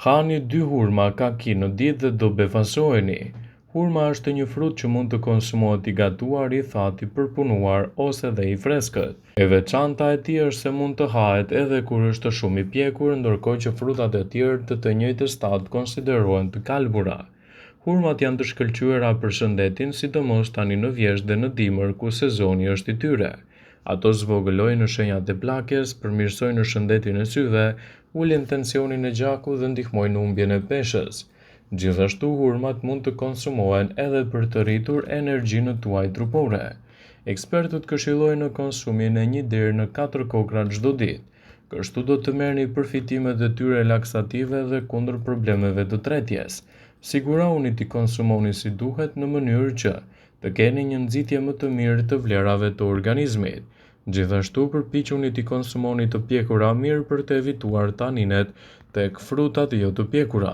Hani 2 hurma kaki në ditë dhe do befasoheni. Hurma është një frut që mund të konsumohet i gatuar, i thatë, i përpunuar ose dhe i freskët. E veçanta e tij është se mund të hahet edhe kur është shumë i pjekur, ndërkohë që frutat e tjerë të njëjtës stadë konsiderohen të kalbura. Hurmat janë të shkëlqyera për shëndetin, sidomos tani në vjesht dhe në dimër ku sezoni është i tyre. Ato zvogëlojnë shenjat e plakjes, përmirësojnë shëndetin e syve, ulin tensionin e gjakut dhe ndihmojnë humbjen e peshës. Gjithashtu, hurmat mund të konsumohen edhe për të rritur energjinë tuaj trupore. Ekspertët këshillojnë konsumin e 1 deri në 4 kokra çdo ditë. Kështu do të merrni përfitimet e tyre relaksative dhe kundër problemeve të tretjes. Sigurohuni t'i konsumoni si duhet në mënyrë që të keni një nxitje më të mirë të vlerave të organizmit. Gjithashtu përpiquni t'i konsumoni të pjekura mirë për të evituar taninet tek frutat jo të pjekura.